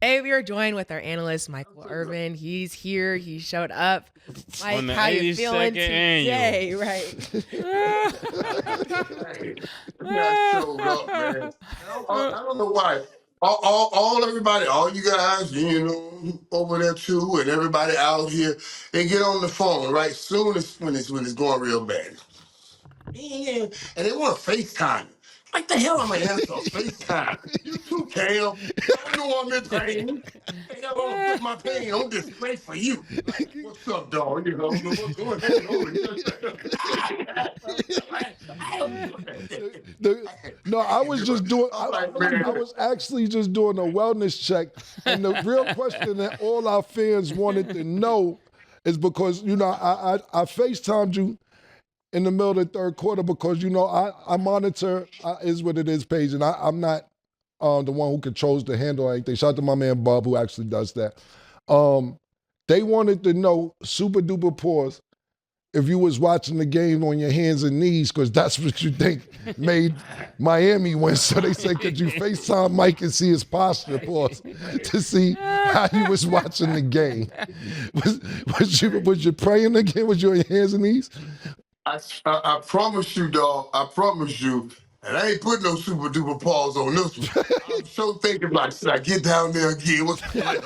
Hey, we are joined with our analyst, Michael Irvin. He's here. He showed up. Mike, how you feeling today? Annual. Right. I showed up, man. I don't know why. All everybody, all you guys, over there too, and everybody out here, they get on the phone right soon as when it's going real bad. Yeah, and they want to FaceTime. Like the hell am I answer FaceTime? You too, Cam. Y'all know I'm in pain. Hey, y'all gonna put my pain on display for you. Like, what's up, dog? You know what's going on over here? No, I was just doing. I'm like, man. I was actually just doing a wellness check, and the real question that all our fans wanted to know is because I FaceTimed you in the middle of the third quarter because I monitor is what it is page, and I'm not the one who controls the handle or anything. Shout out to my man Bob who actually does that. They wanted to know, super duper pause, if you was watching the game on your hands and knees, because that's what you think made Miami win. So they said, could you FaceTime Mike and see his posture, pause, to see how he was watching the game? Was you praying again? Was you on your hands and knees? I promise you, dog. I promise you. And I ain't putting no super duper pause on this one. I'm so thinking about, should I get down there again? What's going on?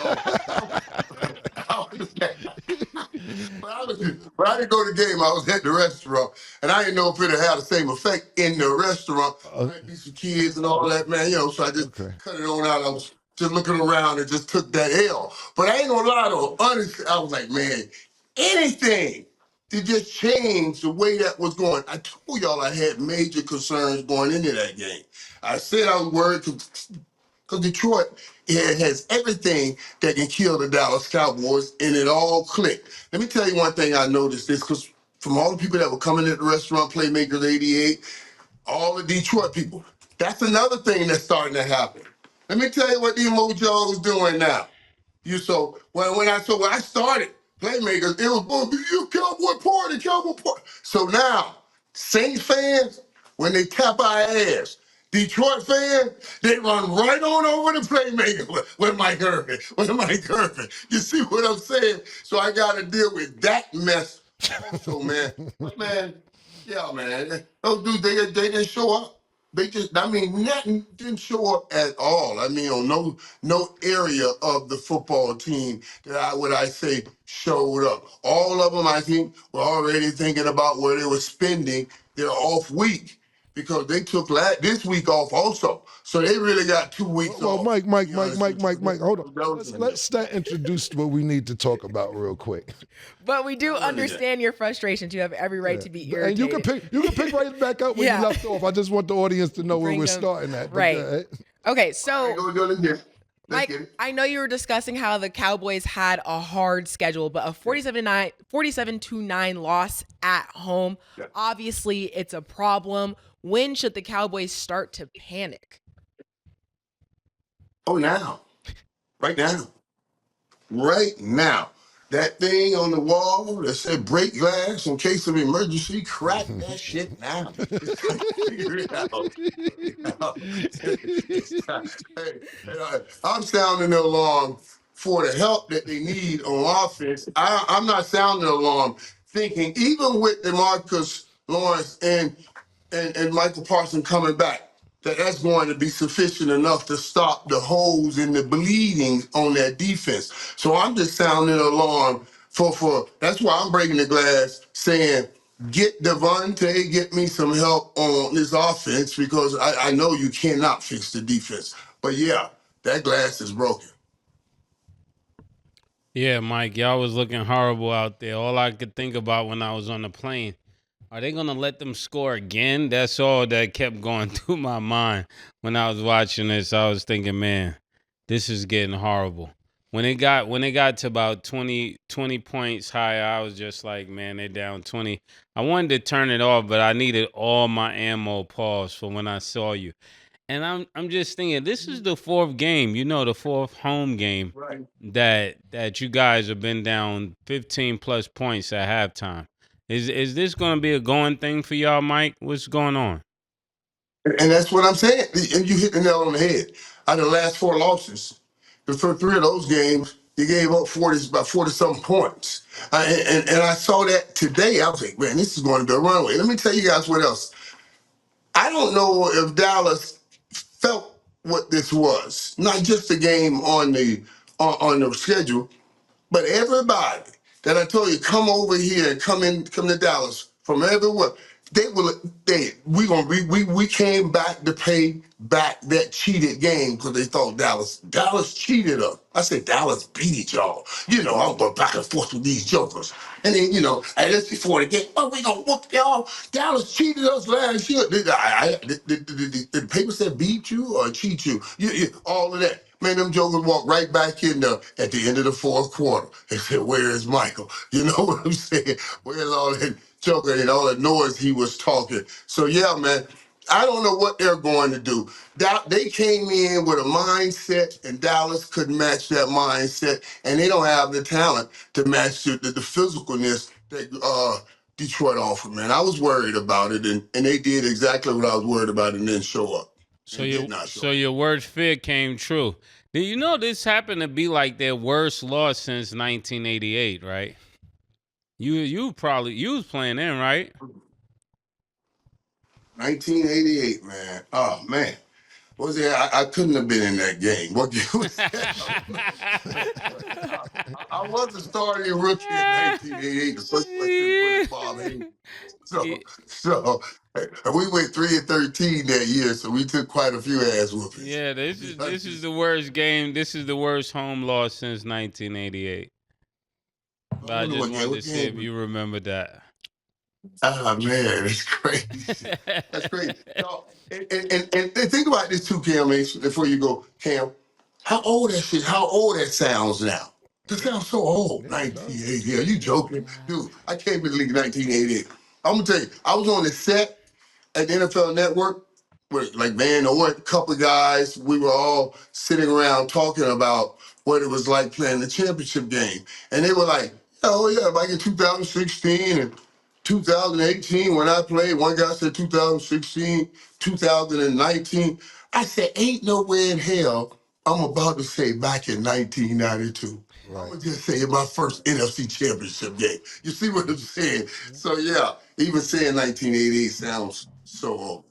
But I didn't go to the game. I was at the restaurant, and I didn't know if it'd have the same effect in the restaurant. Might be some kids and all that, man. So I just cut it on out. I was just looking around and just took that L. But I ain't gonna lie though. Honestly, I was like, man, anything to just change the way that was going. I told y'all I had major concerns going into that game. I said I was worried because Detroit has everything that can kill the Dallas Cowboys, and it all clicked. Let me tell you one thing I noticed this, because from all the people that were coming at the restaurant, Playmaker 88, all the Detroit people, that's another thing that's starting to happen. Let me tell you what these mojos doing now. When I started Playmakers, it was going to be you Cowboy Party. So now, Saints fans, when they tap our ass, Detroit fans, they run right on over the Playmaker with Mike Irvin. You see what I'm saying? So I got to deal with that mess also, man. But man, yeah, man. Those dudes, they didn't show up. Nothing didn't show up at all. On no area of the football team that I say showed up. All of them, I think, were already thinking about where they were spending their off week because they took this week off also. So they really got 2 weeks off. Well, Mike, hold on. Let's introduce what we need to talk about real quick. But we do understand your frustrations. You have every right to be irritated. And you can pick right back up where you left off. I just want the audience to know where we're starting at. Right. Okay, so Mike, I know you were discussing how the Cowboys had a hard schedule, but a 47-9 loss at home, obviously it's a problem. When should the Cowboys start to panic? Oh, now. Right now. Right now. That thing on the wall that said break glass in case of emergency, crack that shit now. Figure it out. I'm sounding the alarm for the help that they need on offense. I'm not sounding the alarm thinking, even with DeMarcus Lawrence and Michael Parsons coming back, that's going to be sufficient enough to stop the holes and the bleeding on that defense. So I'm just sounding the alarm for that's why I'm breaking the glass saying, get Devontae, get me some help on this offense because I know you cannot fix the defense. But yeah, that glass is broken. Yeah, Mike, y'all was looking horrible out there. All I could think about when I was on the plane, are they going to let them score again? That's all that kept going through my mind when I was watching this. I was thinking, man, this is getting horrible. When it got to about 20 points higher, I was just like, man, they're down 20. I wanted to turn it off, but I needed all my ammo paused for when I saw you. And I'm just thinking, this is the fourth game, the fourth home game that you guys have been down 15 plus points at halftime. Is this going to be a going thing for y'all, Mike? What's going on? And that's what I'm saying. And you hit the nail on the head. Out of the last 4 losses, the first 3 of those games, you gave up about 40 some points. And I saw that today. I was like, man, this is going to be a runaway. Let me tell you guys what else. I don't know if Dallas felt what this was. Not just the game on the schedule, but everybody that I told you come over here and come to Dallas from everywhere, we came back to pay back that cheated game because they thought Dallas cheated us. I said Dallas beat y'all. I'm going back and forth with these jokers. And then, hey, that's before the game. Oh, we gonna whoop y'all. Dallas cheated us last year. The paper said beat you or cheat you. All of that. Man, them jokers walked right back in there at the end of the 4th quarter and said, where is Michael? You know what I'm saying? Where's all that joker and all that noise he was talking? So, yeah, man, I don't know what they're going to do. They came in with a mindset, and Dallas couldn't match that mindset, and they don't have the talent to match the physicalness that Detroit offered, man. I was worried about it, and they did exactly what I was worried about and didn't show up. So your worst fear came true. Did you know this happened to be like their worst loss since 1988, right? You was playing then, right? 1988, man. Oh man. What was it? I couldn't have been in that game. What game was that? I was a starting rookie in 1988. The first person to put it, Bob Hayes. So we went 3-13 that year, so we took quite a few ass whoopings. Yeah, this is the worst game. This is the worst home loss since 1988. But I just wanted to see if you remember that. Ah, man, that's crazy. That's crazy. And think about this too, Cam, before you go, Cam. How old that sounds now. It sounds so old. 1988. Yeah, you joking. Dude, I came to the league in 1988. I'm going to tell you, I was on the set at the NFL Network with like Van Orton, a couple of guys. We were all sitting around talking about what it was like playing the championship game. And they were like, oh yeah, like in 2016 and 2018 when I played. One guy said 2016, 2019. I said, ain't nowhere in hell I'm about to say back in 1992. Right. I'm going to just say in my first NFC championship game. You see what I'm saying? So yeah, even saying 1988 sounds so old.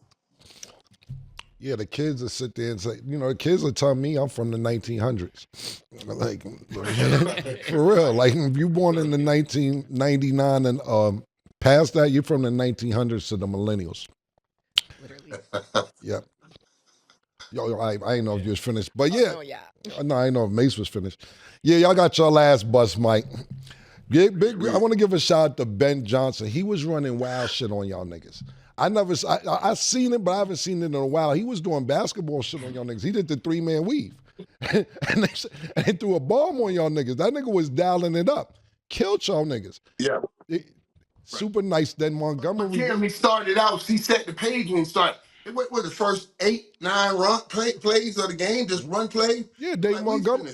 Yeah, the kids will sit there and say, the kids will tell me I'm from the 1900s. Like, for real. Like, if you born in the 1999 and past that, you're from the 1900s to the millennials. Literally. Yeah. Yo, I didn't know if you was finished. But yeah. No, I didn't know if Mase was finished. Yeah, y'all got your last bus, Mike. I want to give a shout out to Ben Johnson. He was running wild shit on y'all niggas. I seen it, but I haven't seen it in a while. He was doing basketball shit on y'all niggas. He did the 3-man weave. and they threw a bomb on y'all niggas. That nigga was dialing it up. Killed y'all niggas. Yeah. Super nice. Then Montgomery. He started out, he set the page when he started. What was the first 8-9 plays of the game? Just run play? Yeah, Dave Montgomery.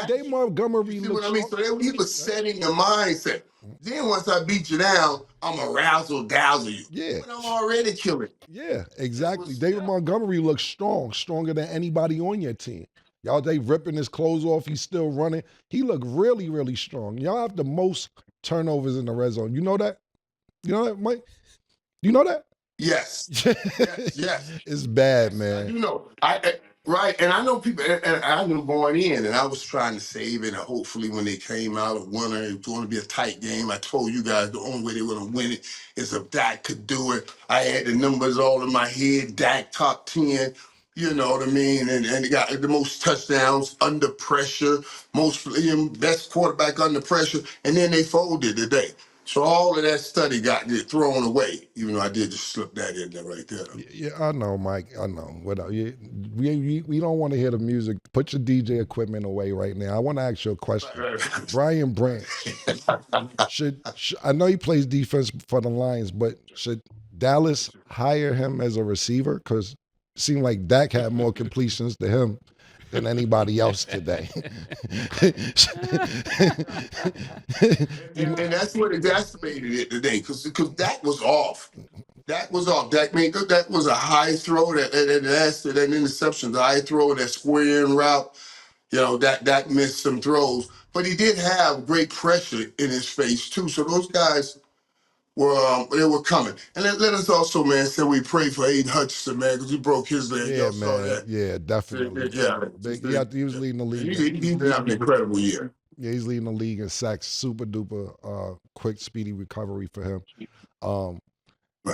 Dave Montgomery. You see what I mean? So he was setting the mindset. Then once I beat you down, I'm going to razzle-dazzle you. Yeah. But I'm already killing. Yeah, exactly. David Montgomery looks strong, stronger than anybody on your team. Y'all, they ripping his clothes off. He's still running. He looked really, really strong. Y'all have the most turnovers in the red zone. You know that? You know that, Mike? You know that? Yes. yes. It's bad, man. You know, right. And I know people, and I knew going in, and I was trying to save it, and hopefully when they came out a winner, it was going to be a tight game. I told you guys the only way they were going to win it is if Dak could do it. I had the numbers all in my head. Dak top 10. You know what I mean? And he got the most touchdowns under pressure, best quarterback under pressure, and then they folded today. So all of that study got thrown away, even though I did just slip that in there right there. Yeah, I know, Mike. I know. We don't want to hear the music. Put your DJ equipment away right now. I want to ask you a question. Brian Branch. I know he plays defense for the Lions, but should Dallas hire him as a receiver? Because it seemed like Dak had more completions to him than anybody else today. And that's what exacerbated it today, because that was off. That was off. That was a high throw that lasted an interception. The high throw, that square in route, that missed some throws. But he did have great pressure in his face too. So those guys were coming. And let us also, man, say we pray for Aiden Hutchinson, man, because he broke his leg. Yeah, man. Yeah, definitely. He was leading the league. He's been having an incredible year. Yeah, he's leading the league in sacks. Super duper quick, speedy recovery for him.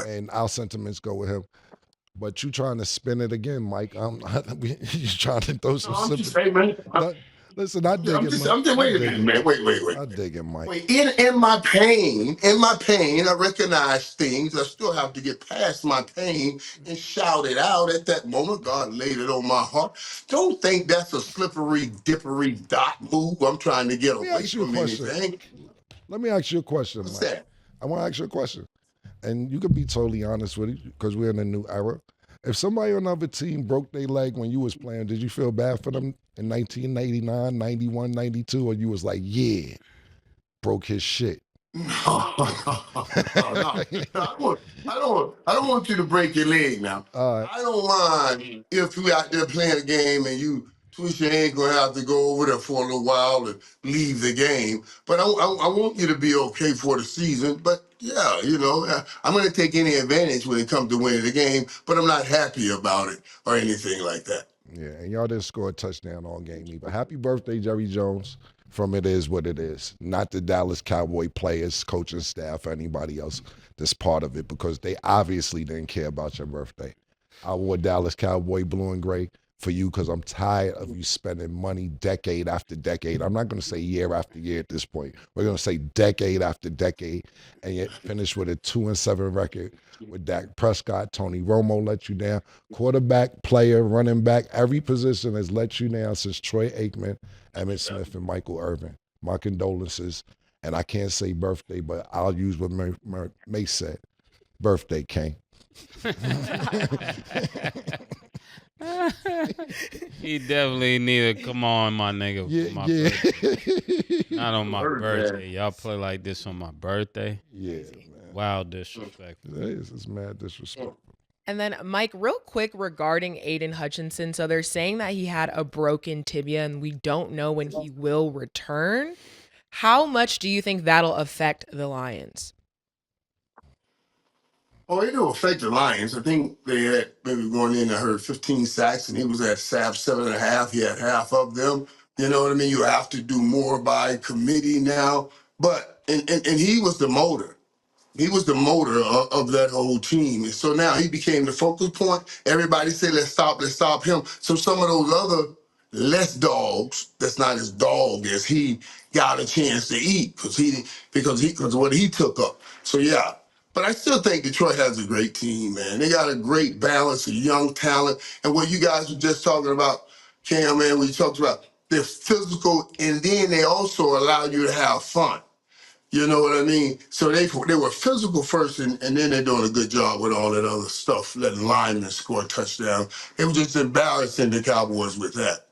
And our sentiments go with him. But you trying to spin it again, Mike. You're trying to throw some sympathy. Listen, I dig it, Mike. Wait a minute, man. Wait. I dig it, Mike. Wait, in my pain, I recognize things. I still have to get past my pain and shout it out at that moment. God laid it on my heart. Don't think that's a slippery, dippery dot move. I'm trying to get away from anything. Let me ask you a question, What's Mike. that? I want to ask you a question. And you can be totally honest with it because we're in a new era. If somebody on another team broke their leg when you was playing, did you feel bad for them in 1989, 91, 92? Or you was like, yeah, broke his shit? No. I don't want you to break your leg now. I don't mind if you out there playing a game and you twist your ankle and have to go over there for a little while and leave the game. But I want you to be okay for the season. But yeah, I'm going to take any advantage when it comes to winning the game, but I'm not happy about it or anything like that. Yeah, and y'all didn't score a touchdown all game either. Happy birthday, Jerry Jones, from It Is What It Is. Not the Dallas Cowboy players, coaching staff, or anybody else that's part of it, because they obviously didn't care about your birthday. I wore Dallas Cowboy blue and gray for you because I'm tired of you spending money decade after decade. I'm not going to say year after year at this point. We're going to say decade after decade, and yet finish with a 2-7 record with Dak Prescott. Tony Romo let you down. Quarterback, player, running back, every position has let you down since Troy Aikman, Emmitt Smith, and Michael Irvin. My condolences, and I can't say birthday, but I'll use what Mase said. Birthday, King. He definitely need to come on, my nigga. For my birthday. Not on my birthday. Y'all play like this on my birthday. Yeah, man. Wow, disrespectful. This is mad disrespectful. And then, Mike, real quick regarding Aiden Hutchinson. So they're saying that he had a broken tibia and we don't know when he will return. How much do you think that'll affect the Lions? Oh, it'll affect the Lions. I think they had maybe going in, I heard 15 sacks, and he was at 7.5. He had half of them. You know what I mean? You have to do more by committee now. But, and he was the motor. He was the motor of that whole team. And so now he became the focal point. Everybody said, let's stop him. So some of those other less dogs, that's not as dog as he, got a chance to eat because of what he took up. So yeah. But I still think Detroit has a great team, man. They got a great balance of young talent. And what you guys were just talking about, Cam, man, we talked about, they're physical, and then they also allow you to have fun. You know what I mean? So they were physical first, and then they're doing a good job with all that other stuff, letting linemen score a touchdown. It was just embarrassing the Cowboys with that.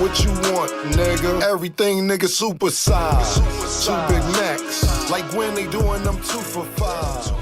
What you want, nigga? Everything, nigga, super size. 2 Big Macs, like when they doing them 2 for $5.